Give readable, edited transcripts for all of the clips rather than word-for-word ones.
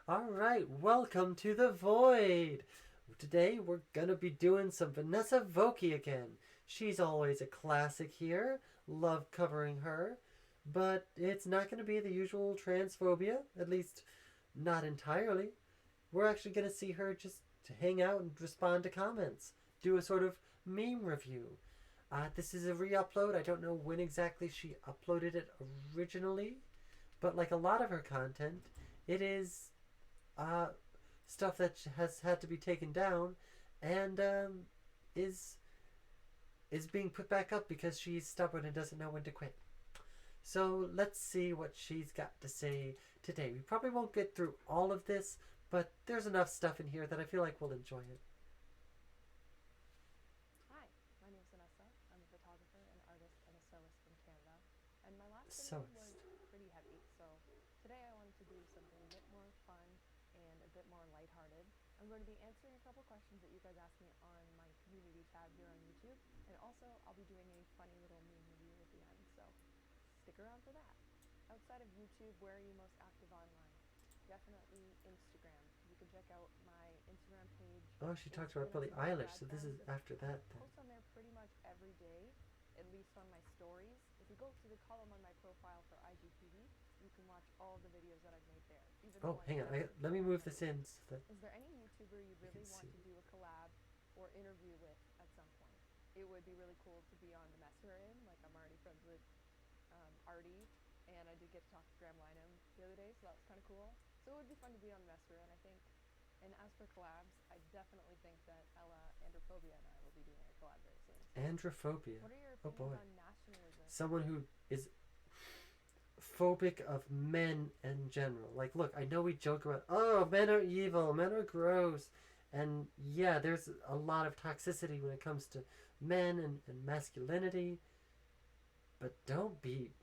Alright, welcome to the Void! Today we're gonna be doing some Vanessa Vokey again. She's always a classic here, love covering her, but it's not gonna be the usual transphobia, at least not entirely. We're actually gonna see her just hang out and respond to comments, do a sort of meme review. This is a re-upload. I don't know when exactly she uploaded it originally, but like a lot of her content, it is uh, stuff that has had to be taken down and is is being put back up because she's stubborn and doesn't know when to quit. So let's see what she's got to say today. We probably won't get through all of this, but there's enough stuff in here that I feel like we'll enjoy it. Hi, my name is Vanessa. I'm a photographer, an artist, and a sewist from Canada. And my last video So, was pretty heavy, so today I wanted to do something a bit more fun and a bit more lighthearted. I'm going to be answering a couple questions that you guys asked me on my community tab here on YouTube, and also I'll be doing a funny little meme review at the end, so stick around for that. Outside of YouTube, where are you most active online? Definitely Instagram. You can check out my Instagram page, oh, she talks about Billie Nationalism Eilish, so this is Background. after I that then. post on there pretty much every day, at least on my stories. If you go to the column on my profile for IGTV, you can watch all of the videos that I've made there, even the Oh, ones hang on. that aren't Let me going move this anywhere. in so that Is there any YouTuber you we really can want see. to do a collab or interview with at some point? It would be really cool to be on the mess we're in. Like, I'm already friends with Artie, and I did get to talk to Graham Lynham the other day, so that was kind of cool. So it would be fun to be on the mess we're in, I think. And as for collabs, I definitely think that Ella Androphobia and I will be doing a collab very soon. So, Androphobia. what are your Oh opinions boy. on nationalism? Someone who is phobic of men in general. Like, look, I know we joke about, oh, men are evil, men are gross. And yeah, there's a lot of toxicity when it comes to men and masculinity. But don't be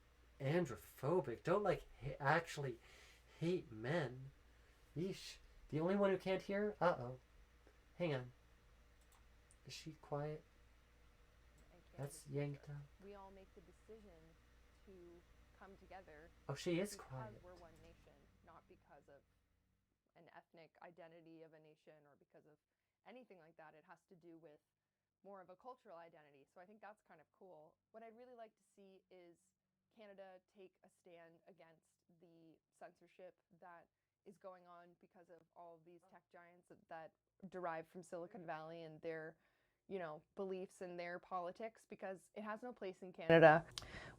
androphobic. Don't, like, actually hate men. Yeesh. The only one who can't hear? Uh oh. Hang on. Is she quiet? And That's Canada's yanked future. out. We all make the decision to come together Oh, she is because quiet. we're one nation, not because of an ethnic identity of a nation or because of anything like that. It has to do with more of a cultural identity. So I think that's kind of cool. What I'd really like to see is Canada take a stand against the censorship that is going on because of all of these tech giants that derive from Silicon Valley and their, beliefs and their politics, because it has no place in Canada.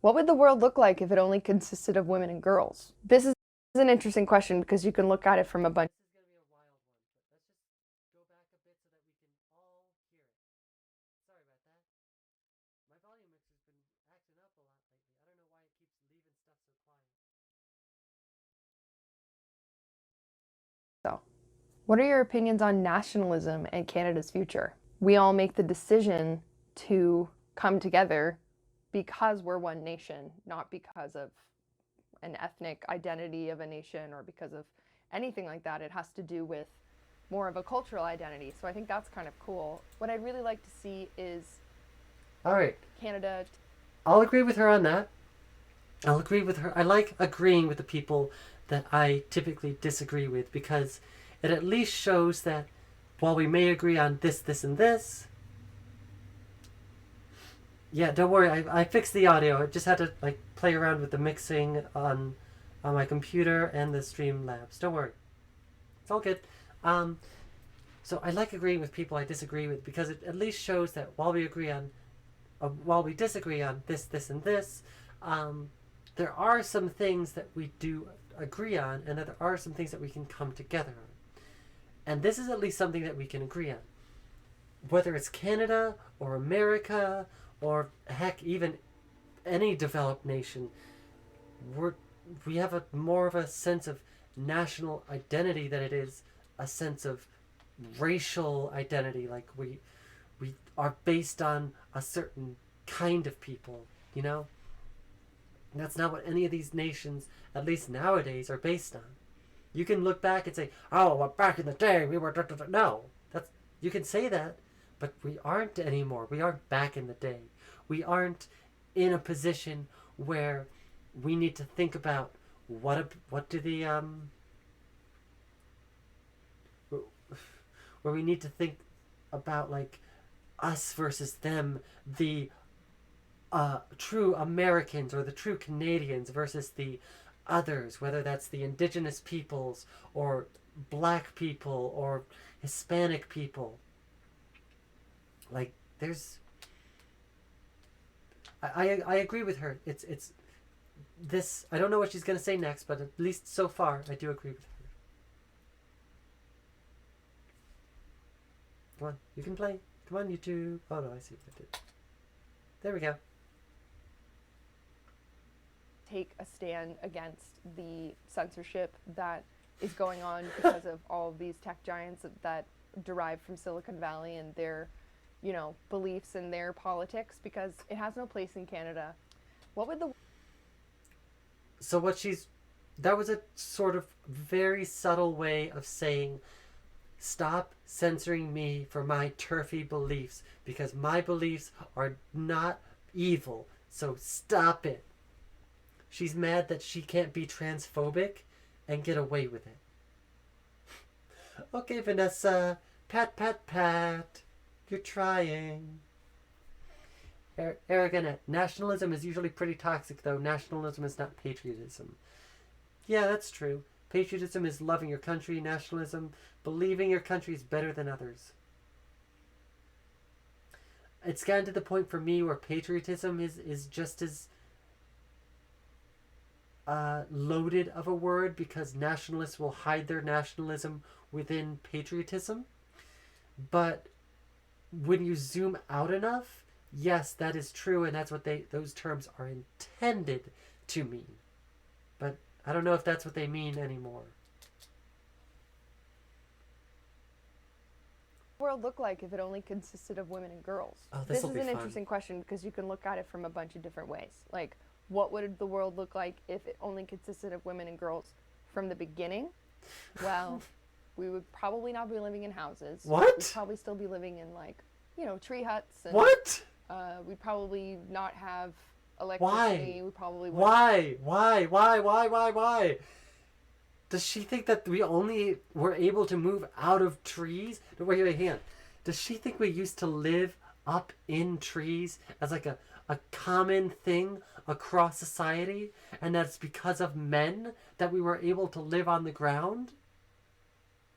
What would the world look like if it only consisted of women and girls? This is an interesting question because you can look at it from a bunch. This is going to be a wild one, but let's just go back a bit so that we can all hear it. Sorry about that. My volume mixer's been acting up a lot lately. I don't know why it keeps leaving stuff so quiet. So, what are your opinions on nationalism and Canada's future? We all make the decision to come together because we're one nation, not because of an ethnic identity of a nation or because of anything like that. It has to do with more of a cultural identity. So I think that's kind of cool. What I'd really like to see is All right. Canada. I'll agree with her on that. I'll agree with her. I like agreeing with the people that I typically disagree with because it at least shows that while we may agree on this, this, and this, yeah, don't worry. I fixed the audio. I just had to like play around with the mixing on my computer and the Streamlabs. Don't worry, it's all good. Um, so I like agreeing with people I disagree with because it at least shows that while we disagree on this, this, and this, um, there are some things that we do agree on, and that there are some things that we can come together on. And this is at least something that we can agree on. Whether it's Canada or America or heck, even any developed nation, we're, we have a more of a sense of national identity than it is a sense of racial identity. Like we are based on a certain kind of people, you know? And that's not what any of these nations, at least nowadays, are based on. You can look back and say, "Oh, well, back in the day we were." Da, da, da. No, that's you can say that, but we aren't anymore. We aren't back in the day. We aren't in a position where we need to think about what do the where we need to think about like us versus them, the true Americans or the true Canadians versus the others, whether that's the indigenous peoples or black people or Hispanic people. Like, there's... I agree with her. It's this... I don't know what she's going to say next, but at least so far, I do agree with her. Come on, you can play. Come on, YouTube. Oh, no, I see what I did. There we go. Take a stand against the censorship that is going on because of all of these tech giants that derive from Silicon Valley and their, you know, beliefs and their politics, because it has no place in Canada. What would the... So what she's... That was a sort of very subtle way of saying, stop censoring me for my turfy beliefs, because my beliefs are not evil, so stop it. She's mad that she can't be transphobic and get away with it. Okay, Vanessa. Pat, pat, pat. You're trying. Aragonette. Nationalism is usually pretty toxic, though. Nationalism is not patriotism. Yeah, that's true. Patriotism is loving your country. Nationalism, believing your country is better than others. It's gotten to the point for me where patriotism is just as loaded of a word, because nationalists will hide their nationalism within patriotism. But when you zoom out enough, yes, that is true, and that's what those terms are intended to mean. But I don't know if that's what they mean anymore. What would the world look like if it only consisted of women and girls? Oh, this will is be an fun. Interesting question, because you can look at it from a bunch of different ways. Like, what would the world look like if it only consisted of women and girls from the beginning? Well, we would probably not be living in houses. What? We'd probably still be living in, like, you know, tree huts. And, what? We'd probably not have electricity. Why? We probably wouldn't. Why? Does she think that we only were able to move out of trees? No, wait, hang on. Does she think we used to live up in trees as like a common thing across society, and that's because of men that we were able to live on the ground?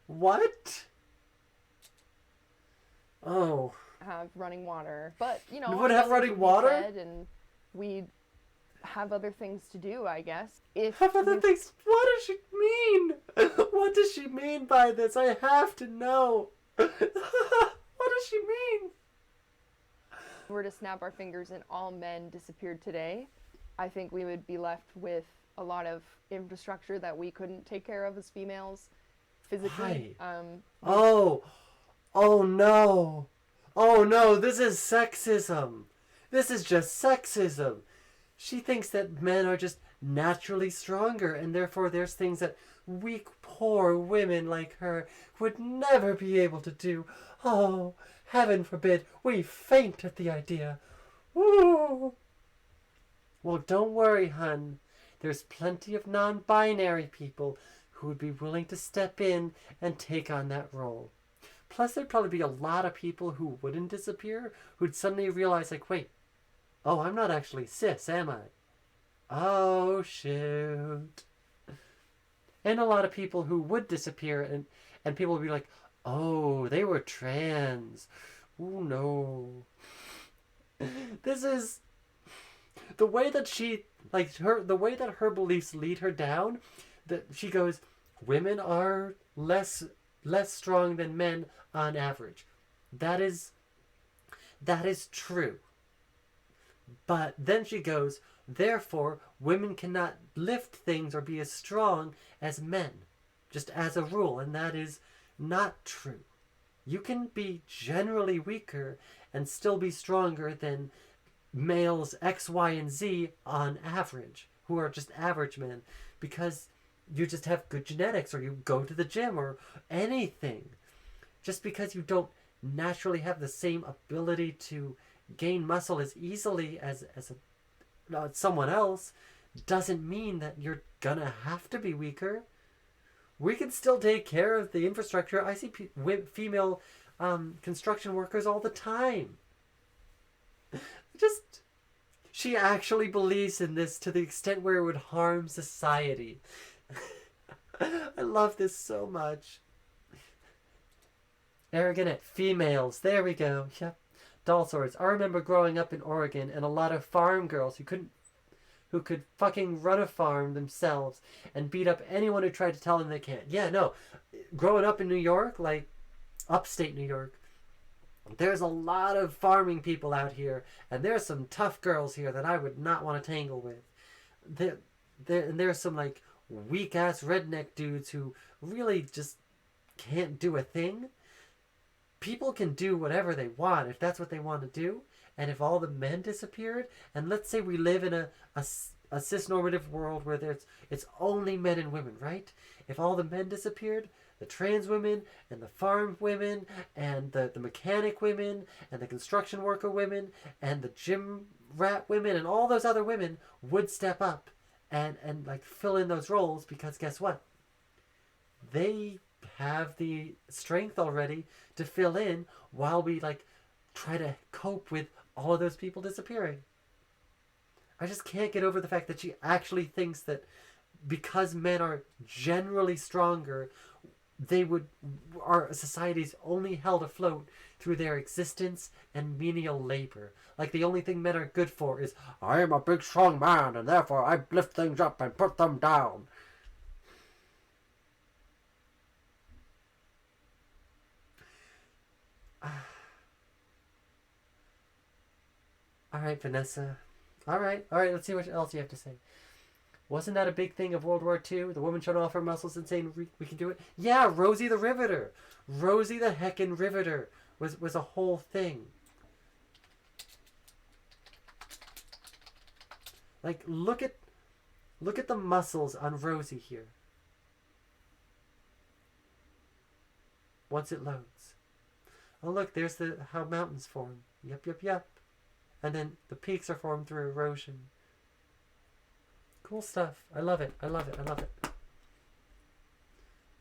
What? Oh. have running water, but you know, we would have running water, and we'd have other things to do, I guess. If have other things. What does she mean? What does she mean by this? I have to know. What does she mean? If we were to snap our fingers and all men disappeared today, I think we would be left with a lot of infrastructure that we couldn't take care of as females physically. Oh no. Oh no, this is sexism. This is just sexism. She thinks that men are just naturally stronger, and therefore there's things that weak, poor women like her would never be able to do. Oh, heaven forbid, we faint at the idea. Woo! Well, don't worry, hun. There's plenty of non-binary people who would be willing to step in and take on that role. Plus, there'd probably be a lot of people who wouldn't disappear, who'd suddenly realize, like, wait, oh, I'm not actually cis, am I? Oh, shoot. And a lot of people who would disappear, and people would be like, oh, they were trans. Oh, no. This is... the way that she, like, the way that her beliefs lead her down, that she goes, women are less strong than men on average. That is true. But then she goes, therefore, women cannot lift things or be as strong as men, just as a rule, and that is not true. You can be generally weaker and still be stronger than males X, Y, and Z on average, who are just average men, because you just have good genetics, or you go to the gym, or anything. Just because you don't naturally have the same ability to gain muscle as easily as someone else doesn't mean that you're gonna have to be weaker. We can still take care of the infrastructure. I see female construction workers all the time. Just, she actually believes in this to the extent where it would harm society. I love this so much. Arrogant females. There we go. Yep. Doll swords. I remember growing up in Oregon and a lot of farm girls who could fucking run a farm themselves and beat up anyone who tried to tell them they can't. Yeah, no. Growing up in New York, like upstate New York, there's a lot of farming people out here, and there's some tough girls here that I would not want to tangle with. And there's some like weak ass redneck dudes who really just can't do a thing. People can do whatever they want if that's what they want to do. And if all the men disappeared, and let's say we live in a cisnormative world where it's only men and women, right? If all the men disappeared, the trans women and the farm women and the mechanic women and the construction worker women and the gym rat women and all those other women would step up and like fill in those roles, because guess what? They have the strength already to fill in while we like try to cope with all of those people disappearing. I just can't get over the fact that she actually thinks that because men are generally stronger, our society's only held afloat through their existence and menial labor. Like the only thing men are good for is, I am a big strong man and therefore I lift things up and put them down. All right, Vanessa. All right. Let's see what else you have to say. Wasn't that a big thing of World War II? The woman showing off her muscles and saying, we can do it? Yeah, Rosie the Riveter. Rosie the heckin' Riveter was a whole thing. Like, look at the muscles on Rosie here. Once it loads. Oh, look, there's how mountains form. Yep. And then the peaks are formed through erosion. Cool stuff. I love it.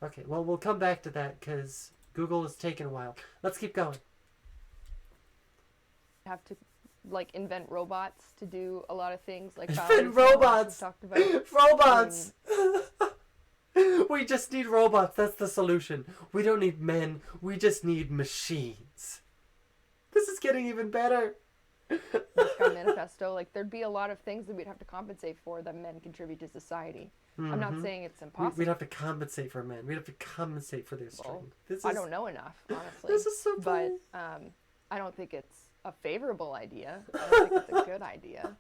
Okay, well, we'll come back to that because Google is taking a while. Let's keep going. Have to like invent robots to do a lot of things, like invent robots. Talked about. Robots. We just need robots. That's the solution. We don't need men. We just need machines. This is getting even better. Manifesto, like there'd be a lot of things that we'd have to compensate for that men contribute to society. Mm-hmm. I'm not saying it's impossible. We'd have to compensate for men. We'd have to compensate for their strength. I don't know enough, honestly. This is so funny. But I don't think it's a favorable idea. I don't think it's a good idea.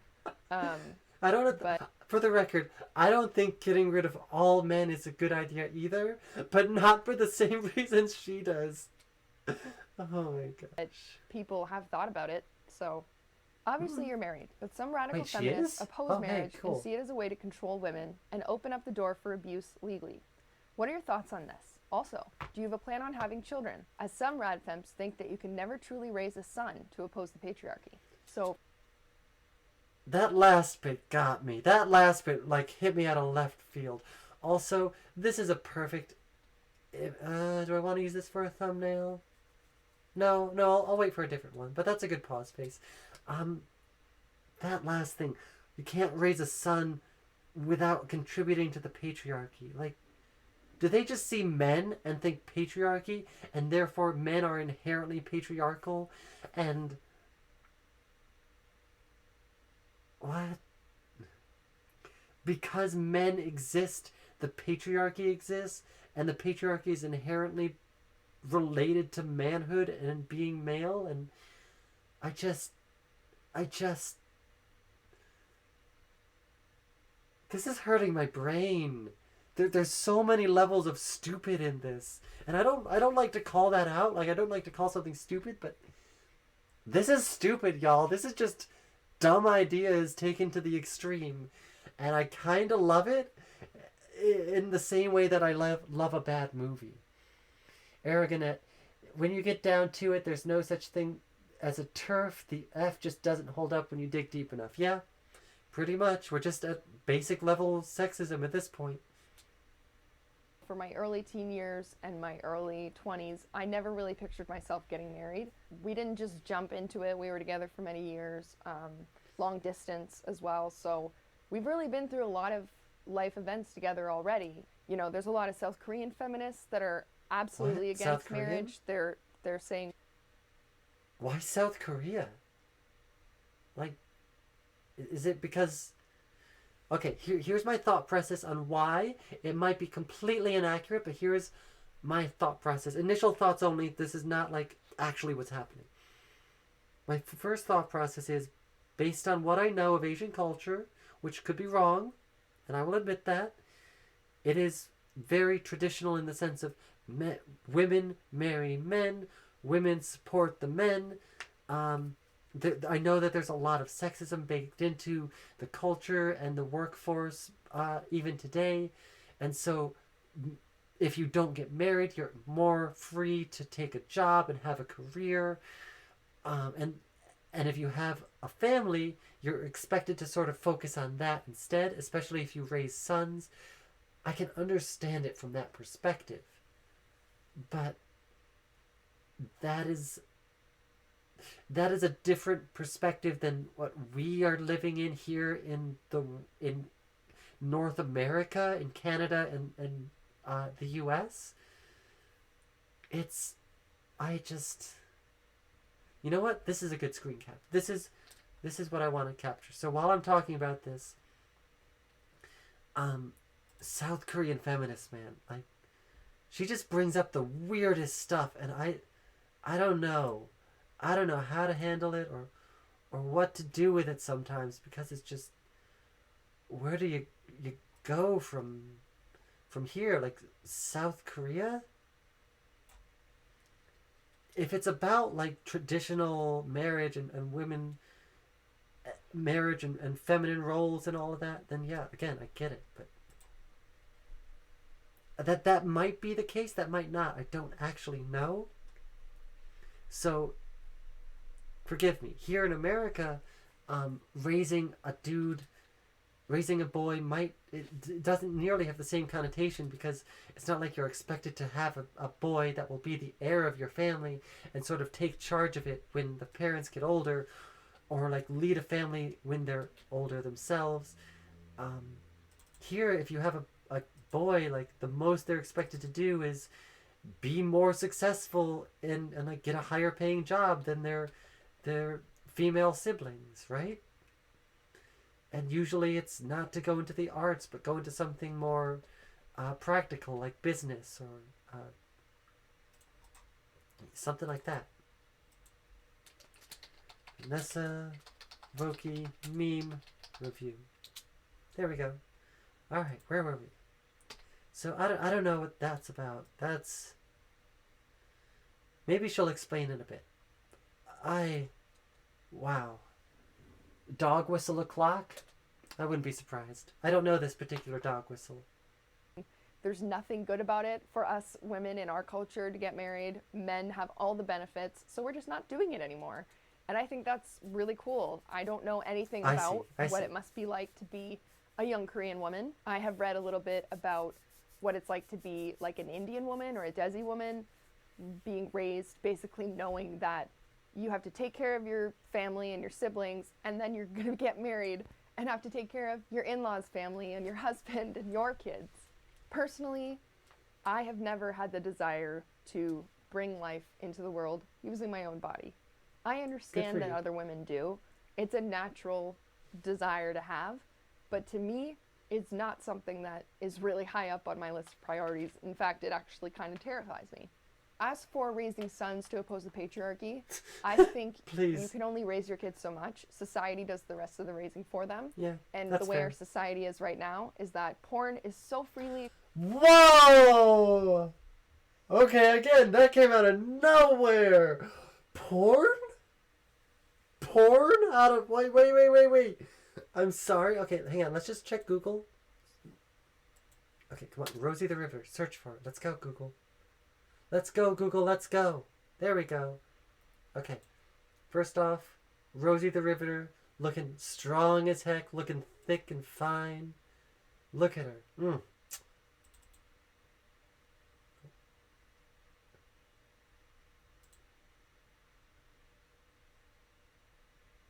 For the record, I don't think getting rid of all men is a good idea either, but not for the same reasons she does. Oh my gosh. People have thought about it, so obviously you're married, but some radical feminists oppose marriage and see it as a way to control women and open up the door for abuse legally. What are your thoughts on this? Also, do you have a plan on having children? As some rad femmes think that you can never truly raise a son to oppose the patriarchy. So that last bit got me. That last bit like hit me out of left field. Also, this is a perfect... do I want to use this for a thumbnail? No, I'll wait for a different one. But that's a good pause face. That last thing. You can't raise a son without contributing to the patriarchy. Like, do they just see men and think patriarchy, and therefore men are inherently patriarchal? And... what? Because men exist, the patriarchy exists, and the patriarchy is inherently related to manhood and being male, and I just this is hurting my brain. There's so many levels of stupid in this, and I don't like to call that out. Like, I don't like to call something stupid, but this is stupid, y'all. This is just dumb ideas taken to the extreme, and I kind of love it in the same way that I love a bad movie. Arrogant, when you get down to it, there's no such thing as a turf. The F just doesn't hold up when you dig deep enough. Yeah, pretty much. We're just at basic level sexism at this point. for my early teen years and my early 20s, I never really pictured myself getting married. We didn't just jump into it. We were together for many years, long distance as well. So we've really been through a lot of life events together already. You know, there's a lot of South Korean feminists that are absolutely What? against South Korean? marriage. They're saying, Why South Korea? Like, is it because... Okay, here's my thought process on why. It might be completely inaccurate, but here's my thought process. Initial thoughts only. This is not, like, actually what's happening. My first thought process is, based on what I know of Asian culture, which could be wrong, and I will admit that, it is very traditional in the sense of women marry men, women support the men. I know that there's a lot of sexism baked into the culture and the workforce even today. And so if you don't get married, you're more free to take a job and have a career. And if you have a family, you're expected to sort of focus on that instead, especially if you raise sons. I can understand it from that perspective. But that is a different perspective than what we are living in here in North America, in Canada, and the U.S. You know what? This is a good screen cap. This is what I want to capture. So while I'm talking about this, South Korean feminist, man, like, she just brings up the weirdest stuff, and I don't know. I don't know how to handle it or what to do with it sometimes, because it's just, where do you go from here? Like, South Korea? If it's about, like, traditional marriage and women marriage and feminine roles and all of that, then yeah, again, I get it. But that might be the case, that might not. I don't actually know. So forgive me. Here in America, raising a boy it doesn't nearly have the same connotation, because it's not like you're expected to have a boy that will be the heir of your family and sort of take charge of it when the parents get older, or like lead a family when they're older themselves. Here, if you have a boy, like, the most they're expected to do is be more successful and like get a higher paying job than their female siblings, right? And usually it's not to go into the arts, but go into something more practical, like business or something like that. Vanessa, Vokey, meme review. There we go. All right, where were we? So I don't know what that's about. That's... Maybe she'll explain in a bit. Wow. Dog whistle o'clock? I wouldn't be surprised. I don't know this particular dog whistle. there's nothing good about it for us women in our culture to get married. Men have all the benefits, so we're just not doing it anymore. And I think that's really cool. I don't know anything about what it must be like to be a young Korean woman. I have read a little bit about what it's like to be like an Indian woman or a Desi woman, being raised basically knowing that you have to take care of your family and your siblings, and then you're going to get married and have to take care of your in-laws' family and your husband and your kids. Personally, I have never had the desire to bring life into the world using my own body. I understand that other women do. It's a natural desire to have, but to me, it's not something that is really high up on my list of priorities. In fact, it actually kind of terrifies me. As for raising sons to oppose the patriarchy, I think you can only raise your kids so much. Society does the rest of the raising for them. Yeah, and the way our society is right now is that porn is so freely... Whoa! Okay, again, that came out of nowhere. Porn? Porn? Out of... Wait. I'm sorry. Okay, hang on. Let's just check Google. Okay, come on. Rosie the River. Search for it. Let's go, Google. Let's go, Google. Let's go. There we go. Okay. First off, Rosie the Riveter, looking strong as heck, looking thick and fine. Look at her.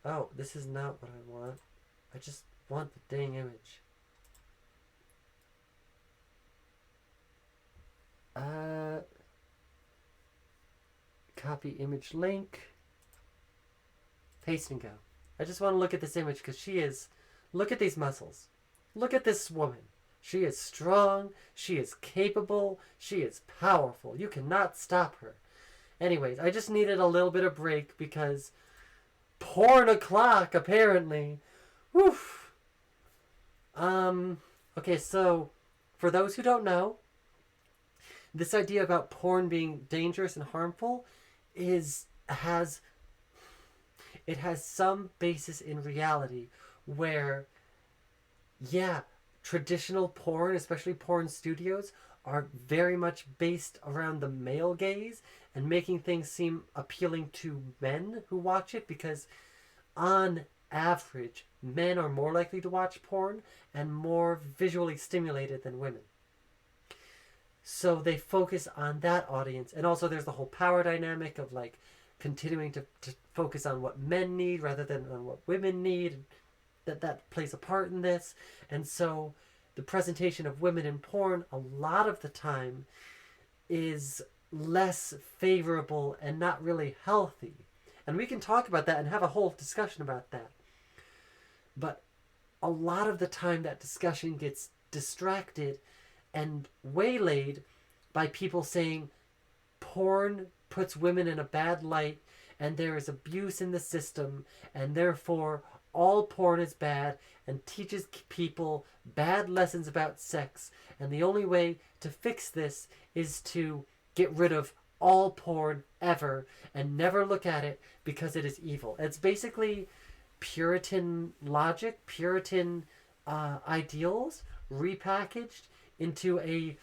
Oh, this is not what I want. I just want the dang image. Copy image link. Paste and go. I just want to look at this image because she is. Look at these muscles. Look at this woman. She is strong. She is capable. She is powerful. You cannot stop her. Anyways, I just needed a little bit of break because porn o'clock apparently. Woof. Okay, so for those who don't know, this idea about porn being dangerous and harmful has some basis in reality where, yeah, traditional porn, especially porn studios, are very much based around the male gaze and making things seem appealing to men who watch it because on average men are more likely to watch porn and more visually stimulated than women. So they focus on that audience. And also there's the whole power dynamic of like continuing to focus on what men need rather than on what women need. That plays a part in this. And so the presentation of women in porn a lot of the time is less favorable and not really healthy. And we can talk about that and have a whole discussion about that. But a lot of the time that discussion gets distracted and waylaid by people saying porn puts women in a bad light and there is abuse in the system and therefore all porn is bad and teaches people bad lessons about sex, and the only way to fix this is to get rid of all porn ever and never look at it because it is evil. It's basically Puritan logic, Puritan ideals repackaged into a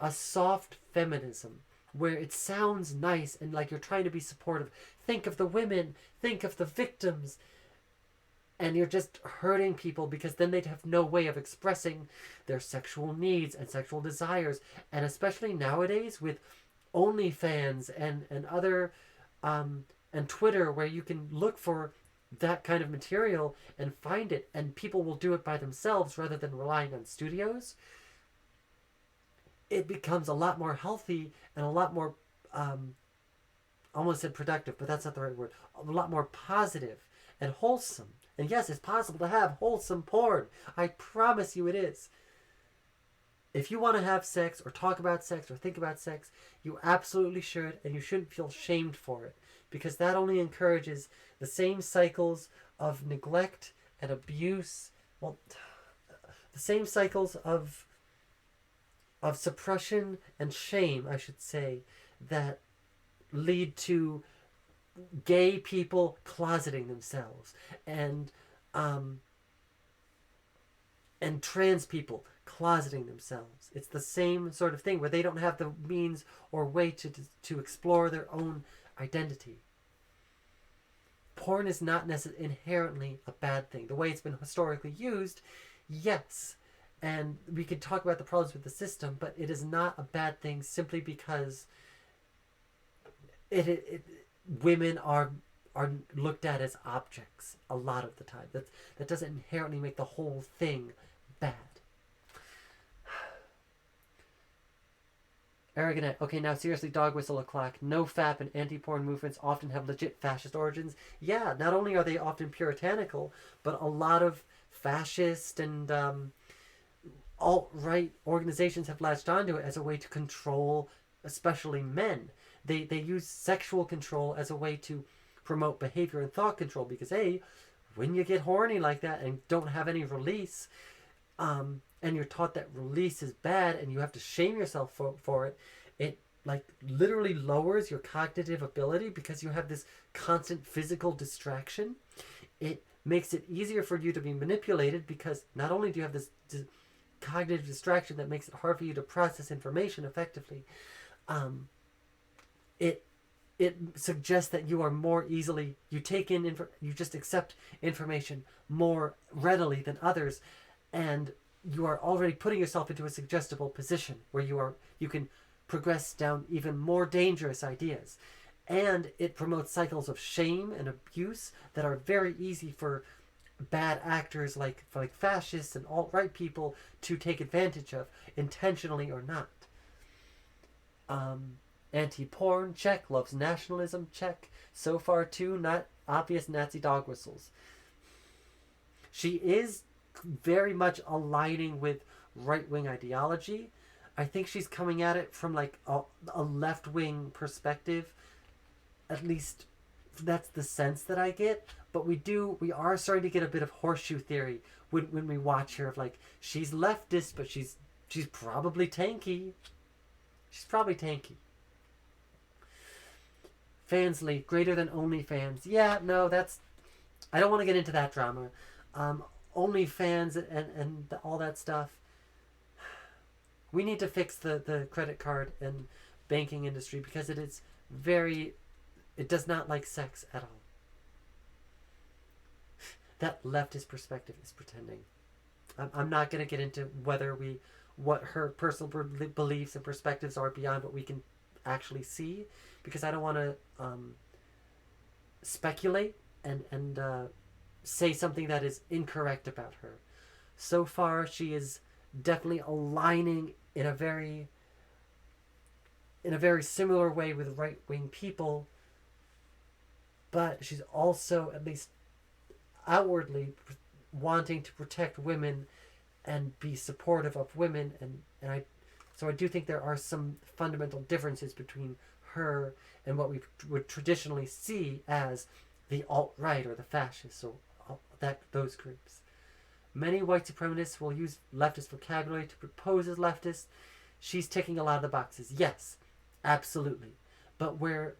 soft feminism where it sounds nice and like you're trying to be supportive. Think of the women, think of the victims, and you're just hurting people because then they'd have no way of expressing their sexual needs and sexual desires. And especially nowadays with OnlyFans and other and Twitter, where you can look for that kind of material and find it, and people will do it by themselves rather than relying on studios. It becomes a lot more healthy and a lot more almost said productive, but that's not the right word. A lot more positive and wholesome. And yes, it's possible to have wholesome porn. I promise you it is. If you want to have sex or talk about sex or think about sex, you absolutely should, and you shouldn't feel shamed for it, because that only encourages the same cycles of neglect and abuse. Well, the same cycles of suppression and shame, I should say, that lead to gay people closeting themselves and trans people closeting themselves. It's the same sort of thing where they don't have the means or way to explore their own identity. Porn is not inherently a bad thing. The way it's been historically used, yes. And we could talk about the problems with the system, but it is not a bad thing simply because women are looked at as objects a lot of the time. That doesn't inherently make the whole thing bad. Aragonet, okay, now seriously, dog whistle o'clock. No FAP and anti-porn movements often have legit fascist origins. Yeah, not only are they often puritanical, but a lot of fascist and alt-right organizations have latched onto it as a way to control, especially men. They use sexual control as a way to promote behavior and thought control because, hey, when you get horny like that and don't have any release, and you're taught that release is bad and you have to shame yourself for it, it like literally lowers your cognitive ability because you have this constant physical distraction. It makes it easier for you to be manipulated because not only do you have this cognitive distraction that makes it hard for you to process information effectively, it suggests that you are more easily, you just accept information more readily than others, and you are already putting yourself into a suggestible position where you can progress down even more dangerous ideas. And it promotes cycles of shame and abuse that are very easy for bad actors like fascists and alt-right people to take advantage of, intentionally or not. Anti-porn, check. Loves nationalism, check. So far, too, not obvious Nazi dog whistles. She is very much aligning with right-wing ideology. I think she's coming at it from like a left-wing perspective. At least that's the sense that I get. But we are starting to get a bit of horseshoe theory when we watch her, of like, she's leftist, but she's probably tanky. She's probably tanky. Fansly, greater than OnlyFans. Yeah, no, that's... I don't want to get into that drama. OnlyFans and all that stuff. We need to fix the credit card and banking industry because it is very... It does not like sex at all. That leftist perspective is pretending. I'm not going to get into what her personal beliefs and perspectives are beyond what we can actually see, because I don't want to speculate and say something that is incorrect about her. So far, she is definitely aligning in a very similar way with right-wing people, but she's also, at least outwardly, wanting to protect women and be supportive of women, and I do think there are some fundamental differences between her and what we would traditionally see as the alt-right or the fascists, or those groups. Many white supremacists will use leftist vocabulary to propose as leftist. She's ticking a lot of the boxes. Yes, absolutely. But where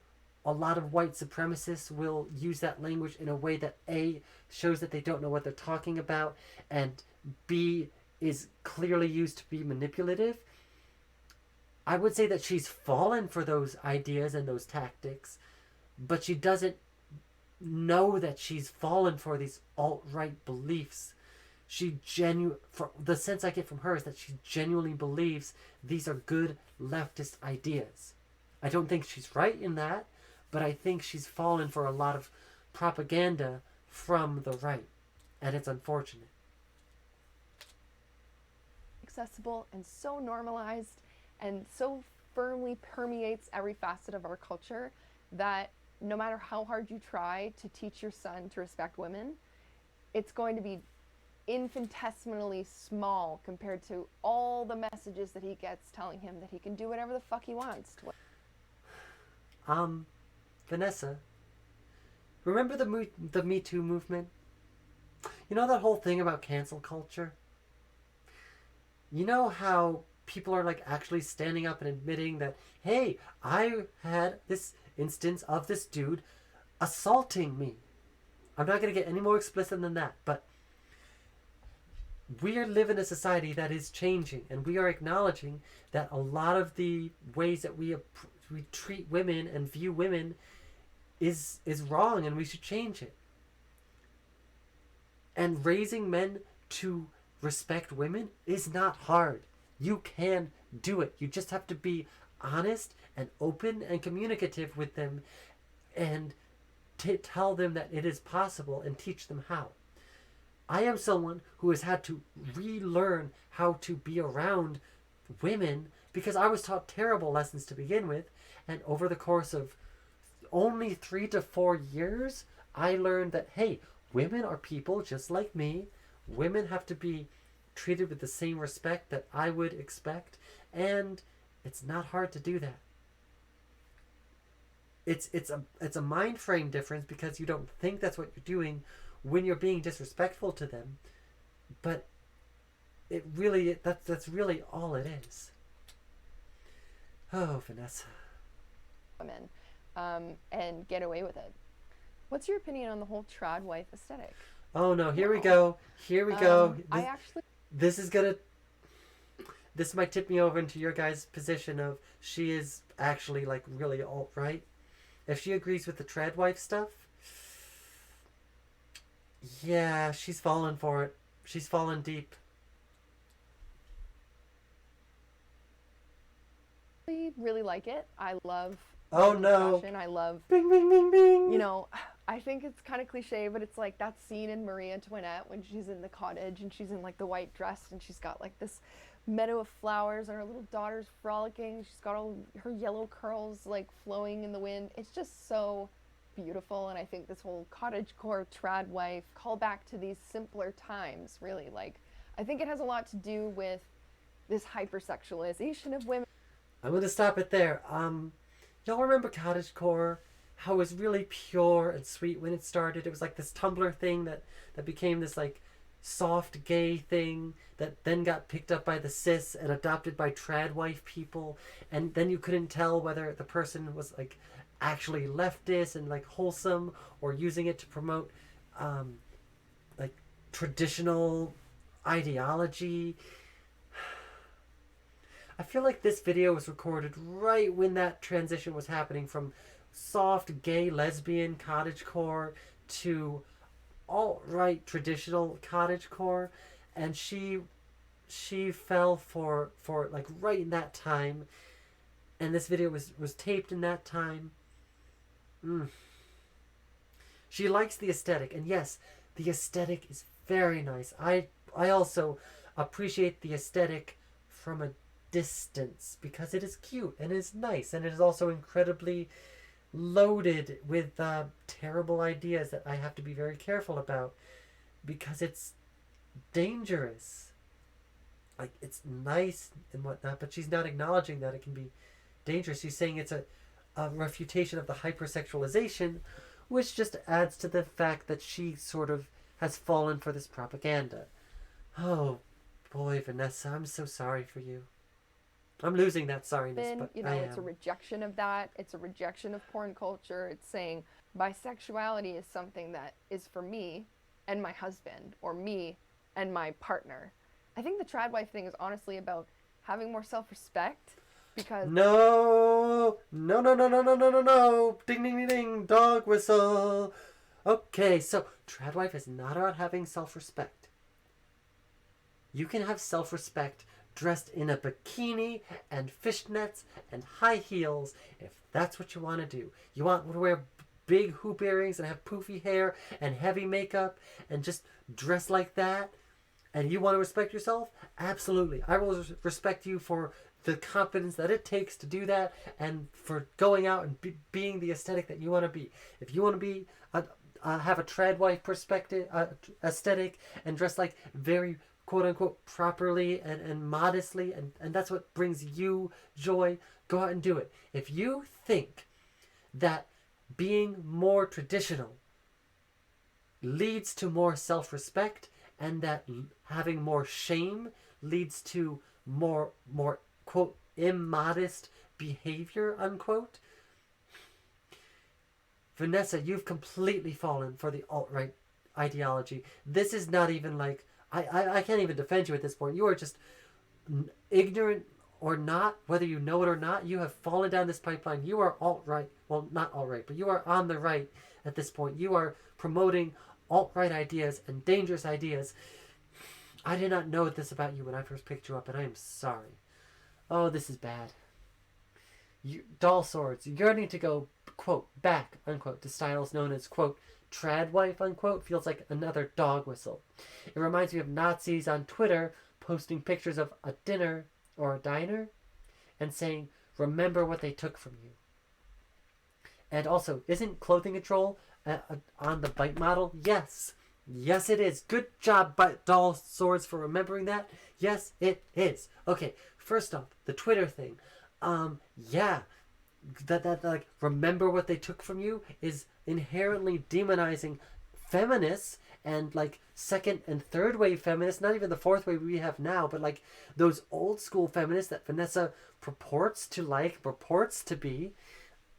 a lot of white supremacists will use that language in a way that A, shows that they don't know what they're talking about, and B, is clearly used to be manipulative, I would say that she's fallen for those ideas and those tactics, but she doesn't know that she's fallen for these alt-right beliefs. The sense I get from her is that she genuinely believes these are good leftist ideas. I don't think she's right in that, but I think she's fallen for a lot of propaganda from the right, and it's unfortunate. Accessible and so normalized and so firmly permeates every facet of our culture that no matter how hard you try to teach your son to respect women, it's going to be infinitesimally small compared to all the messages that he gets telling him that he can do whatever the fuck he wants. Vanessa, remember the Me Too movement? You know that whole thing about cancel culture? You know how people are like actually standing up and admitting that, hey, I had this instance of this dude assaulting me. I'm not going to get any more explicit than that, but we live in a society that is changing, and we are acknowledging that a lot of the ways that we treat women and view women is wrong, and we should change it. And raising men to respect women is not hard. You can do it. You just have to be honest and open and communicative with them, and tell them that it is possible and teach them how. I am someone who has had to relearn how to be around women because I was taught terrible lessons to begin with, and over the course of only 3 to 4 years, I learned that, hey, women are people just like me. Women have to be treated with the same respect that I would expect, and it's not hard to do that. It's a mind frame difference because you don't think that's what you're doing when you're being disrespectful to them, but that's really all it is. Oh, Vanessa. Women, and get away with it. What's your opinion on the whole trad wife aesthetic? Oh no, here we go. This might tip me over into your guys' position of she is actually like really alt-right. If she agrees with the trad wife stuff, yeah, she's fallen for it. She's fallen deep. I really like it. I love Oh no. Fashion. I love, Bing, bing, bing, bing. you know, I think it's kind of cliche, but it's like that scene in Marie Antoinette when she's in the cottage and she's in like the white dress and she's got like this meadow of flowers and her little daughter's frolicking. She's got all her yellow curls like flowing in the wind. It's just so beautiful. And I think this whole cottagecore trad wife call back to these simpler times, really. Like, I think it has a lot to do with this hypersexualization of women. I'm going to stop it there. Y'all remember cottagecore? How it was really pure and sweet when it started. It was like this Tumblr thing that became this like soft gay thing that then got picked up by the cis and adopted by trad wife people, and then you couldn't tell whether the person was like actually leftist and like wholesome or using it to promote like traditional ideology. I feel like this video was recorded right when that transition was happening from soft gay lesbian cottagecore to alt-right traditional cottagecore, and she fell for like right in that time, and this video was taped in that time. She likes the aesthetic, and yes, the aesthetic is very nice. I also appreciate the aesthetic from a distance because it is cute and it is nice, and it is also incredibly loaded with terrible ideas that I have to be very careful about because it's dangerous. Like, it's nice and whatnot, but she's not acknowledging that it can be dangerous. She's saying it's a refutation of the hypersexualization, which just adds to the fact that she sort of has fallen for this propaganda. Oh boy, Vanessa, I'm so sorry for you. I'm losing that sorriness, but you know, it's a rejection of that. It's a rejection of porn culture. It's saying bisexuality is something that is for me and my husband, or me and my partner. I think the trad wife thing is honestly about having more self-respect, because no, ding ding ding ding, dog whistle. Okay, so trad wife is not about having self-respect. You can have self-respect dressed in a bikini and fishnets and high heels if that's what you want to do. You want to wear big hoop earrings and have poofy hair and heavy makeup and just dress like that, and you want to respect yourself? Absolutely. I will respect you for the confidence that it takes to do that and for going out and being the aesthetic that you want to be. If you want to be have a trad wife perspective aesthetic and dress like very quote-unquote properly and modestly, and that's what brings you joy, go out and do it. If you think that being more traditional leads to more self-respect and that having more shame leads to more quote immodest behavior, unquote, Vanessa, you've completely fallen for the alt-right ideology. This is not even like, I can't even defend you at this point. You are just ignorant or not, whether you know it or not. You have fallen down this pipeline. You are alt-right. Well, not alt-right, but you are on the right at this point. You are promoting alt-right ideas and dangerous ideas. I did not know this about you when I first picked you up, and I am sorry. Oh, this is bad. Doll swords, you're need to go, quote, back, unquote, to styles known as, quote, trad wife, unquote, feels like another dog whistle. It reminds me of Nazis on Twitter posting pictures of a dinner or a diner and saying, remember what they took from you. And also, isn't clothing control on the bite model? Yes. Yes, it is. Good job, doll swords, for remembering that. Yes, it is. Okay, first off, the Twitter thing. Yeah. That like, remember what they took from you is inherently demonizing feminists and like second and third wave feminists, not even the fourth wave we have now, but like those old school feminists that Vanessa purports to be,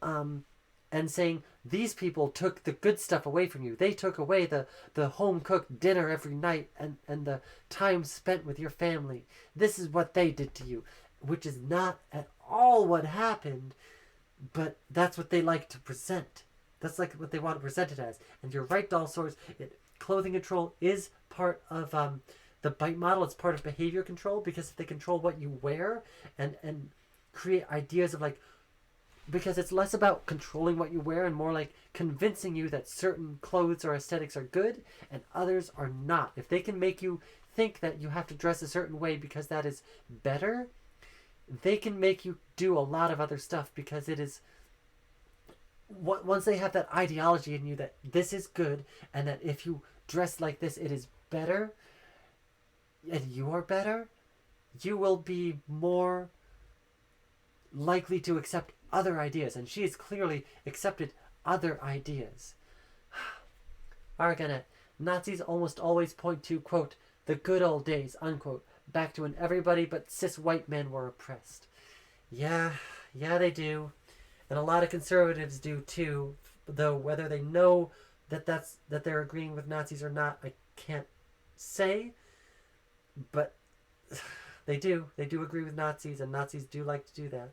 and saying these people took the good stuff away from you. They took away the home cooked dinner every night and the time spent with your family. This is what they did to you, which is not at all what happened. But that's what they like to present. That's like what they want to present it as. And you're right, doll swords. Clothing control is part of the bite model. It's part of behavior control because they control what you wear and create ideas of like because it's less about controlling what you wear and more like convincing you that certain clothes or aesthetics are good and others are not. If they can make you think that you have to dress a certain way because that is better, they can make you do a lot of other stuff because it is, once they have that ideology in you that this is good and that if you dress like this it is better and you are better, you will be more likely to accept other ideas, and she has clearly accepted other ideas. Arganet, Nazis almost always point to, quote, the good old days, unquote, back to when everybody but cis white men were oppressed. Yeah, they do. And a lot of conservatives do too, though whether they know that they're agreeing with Nazis or not, I can't say. But they do agree with Nazis, and Nazis do like to do that.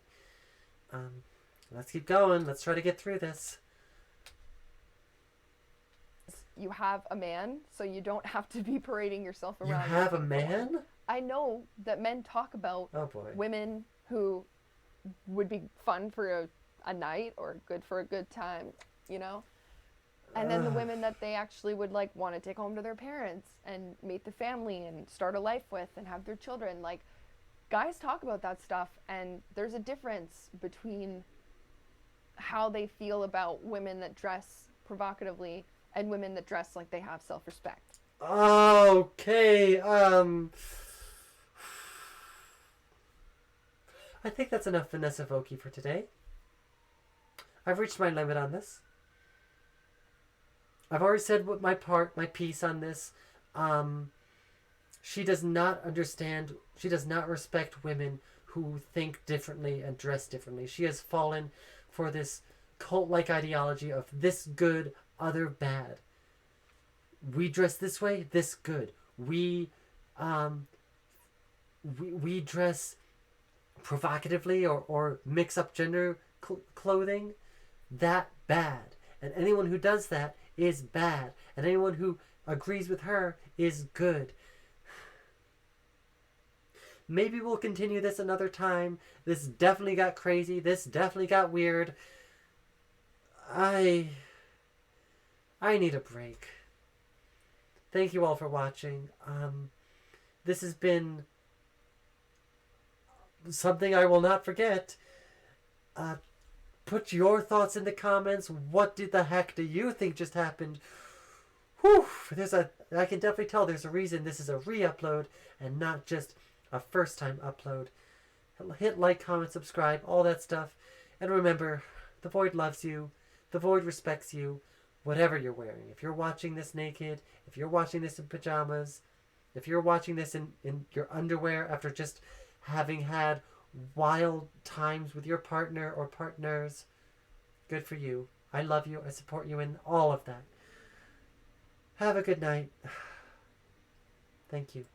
Let's keep going. Let's try to get through this. You have a man, so you don't have to be parading yourself around. You have a man? I know that men talk about women who would be fun for a night or good for a good time, you know? And then the women that they actually would like want to take home to their parents and meet the family and start a life with and have their children. Like, guys talk about that stuff, and there's a difference between how they feel about women that dress provocatively and women that dress like they have self-respect. Okay, I think that's enough Vanessa Vokey for today. I've reached my limit on this. I've already said what my piece on this. She does not understand, she does not respect women who think differently and dress differently. She has fallen for this cult-like ideology of this good, other bad. We dress this way, this good. We dress provocatively or mix up gender clothing, that bad. And anyone who does that is bad. And anyone who agrees with her is good. Maybe we'll continue this another time. This definitely got crazy. This definitely got weird. I need a break. Thank you all for watching. This has been something I will not forget. Put your thoughts in the comments. What the heck do you think just happened? Whew, I can definitely tell there's a reason this is a re-upload and not just a first-time upload. Hit like, comment, subscribe, all that stuff. And remember, the Void loves you. The Void respects you. Whatever you're wearing. If you're watching this naked, if you're watching this in pajamas, if you're watching this in your underwear after just having had wild times with your partner or partners, good for you. I love you. I support you in all of that. Have a good night. Thank you.